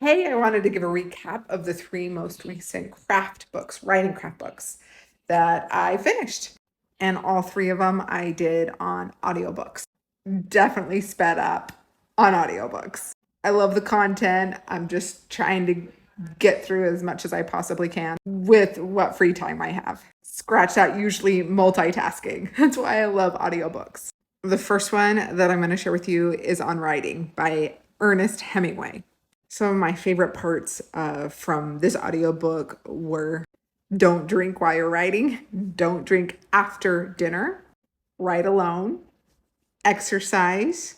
Hey, I wanted to give a recap of the three most recent writing craft books that I finished. And all three of them I did on audiobooks. Definitely sped up on audiobooks. I love the content. I'm just trying to get through as much as I possibly can with what free time I have. Scratch that, usually multitasking. That's why I love audiobooks. The first one that I'm going to share with you is on writing by Ernest Hemingway. Some of my favorite parts from this audiobook were don't drink while you're writing, don't drink after dinner, write alone, exercise,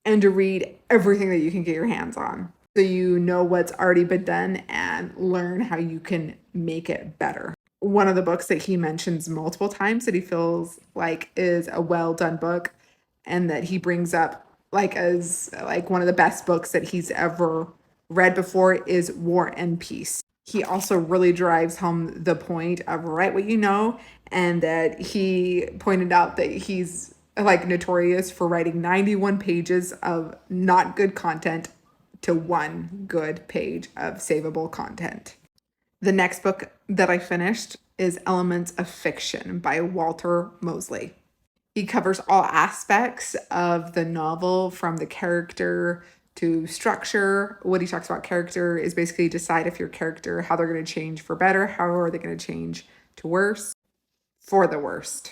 and to read everything that you can get your hands on. So you know what's already been done and learn how you can make it better. One of the books that he mentions multiple times that he feels like is a well done book and that he brings up like as like one of the best books that he's ever read before is War and Peace. He also really drives home the point of write what you know, and that he pointed out that he's like notorious for writing 91 pages of not good content to one good page of savable content. The next book that I finished is Elements of Fiction by Walter Mosley. He covers all aspects of the novel from the character to structure. What he talks about character is basically decide if your character, how they're going to change for better, how are they going to change to worse, for the worst.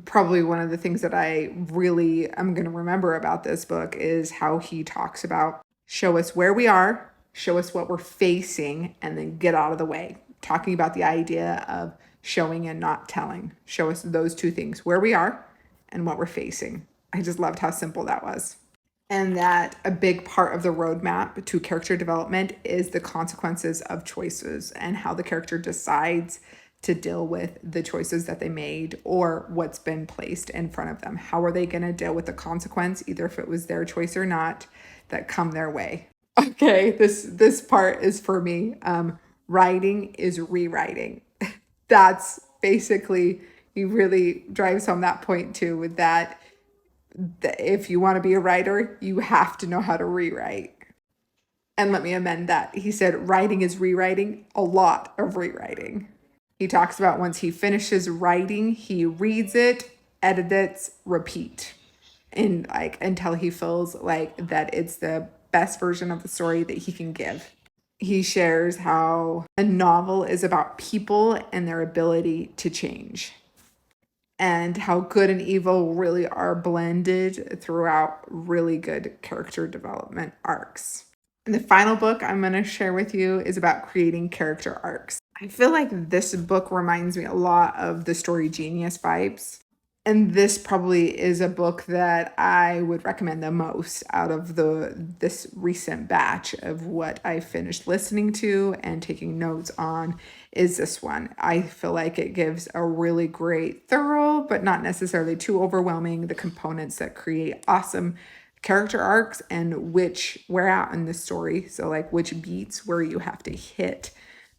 Probably one of the things that I really am going to remember about this book is how he talks about show us where we are, show us what we're facing, and then get out of the way. Talking about the idea of showing and not telling. Show us those two things, where we are and what we're facing. I just loved how simple that was. And that a big part of the roadmap to character development is the consequences of choices and how the character decides to deal with the choices that they made or what's been placed in front of them. How are they going to deal with the consequence, either if it was their choice or not, that come their way? Okay, this part is for me. Writing is rewriting. That's basically, he really drives home that point too, with that if you want to be a writer, you have to know how to rewrite. And let me amend that. He said writing is rewriting, a lot of rewriting. He talks about once he finishes writing, he reads it, edits, repeat. And like until he feels like that it's the best version of the story that he can give. He shares how a novel is about people and their ability to change, and how good and evil really are blended throughout really good character development arcs. And the final book I'm going to share with you is about creating character arcs. I feel like this book reminds me a lot of the Story Genius vibes. And this probably is a book that I would recommend the most out of this recent batch of what I finished listening to and taking notes on is this one. I feel like it gives a really great, thorough, but not necessarily too overwhelming, the components that create awesome character arcs and where out in the story. So like which beats where you have to hit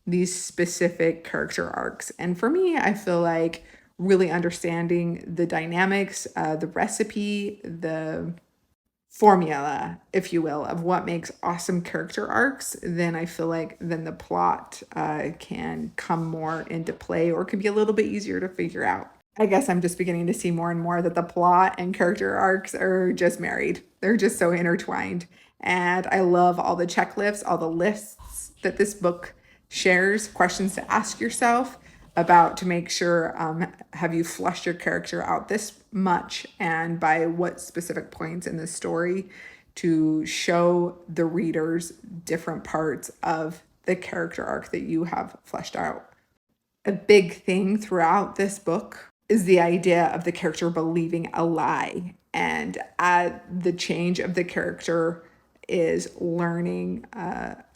these specific character arcs. And for me, I feel like really understanding the dynamics, the recipe, the formula, if you will, of what makes awesome character arcs, then I feel like then the plot can come more into play or could be a little bit easier to figure out. I guess I'm just beginning to see more and more that the plot and character arcs are just married. They're just so intertwined. And I love all the checklists, all the lists that this book shares, questions to ask yourself about to make sure have you fleshed your character out this much and by what specific points in the story to show the readers different parts of the character arc that you have fleshed out. A big thing throughout this book is the idea of the character believing a lie, and the change of the character is learning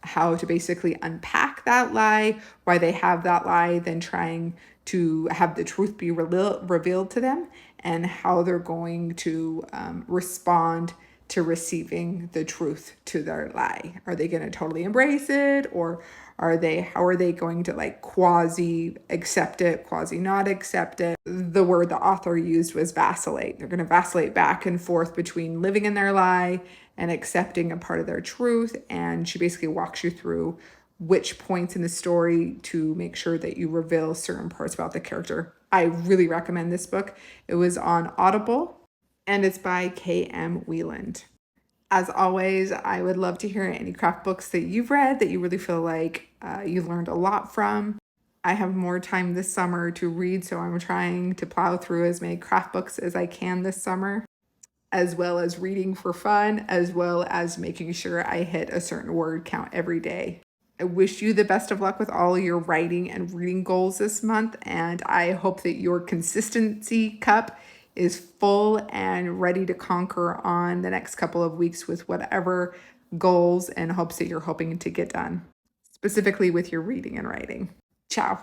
how to basically unpack that lie, why they have that lie, then trying to have the truth be revealed to them, and how they're going to respond to receiving the truth to their lie. Are they going to totally embrace it, or how are they going to like quasi accept it, quasi not accept it? The word the author used was vacillate. They're going to vacillate back and forth between living in their lie and accepting a part of their truth. And she basically walks you through which points in the story to make sure that you reveal certain parts about the character. I really recommend this book. It was on Audible, and it's by K.M. Weiland. As always, I would love to hear any craft books that you've read that you really feel like you learned a lot from. I have more time this summer to read, so I'm trying to plow through as many craft books as I can this summer, as well as reading for fun, as well as making sure I hit a certain word count every day. I wish you the best of luck with all your writing and reading goals this month, and I hope that your consistency cup is full and ready to conquer on the next couple of weeks with whatever goals and hopes that you're hoping to get done, specifically with your reading and writing. Ciao.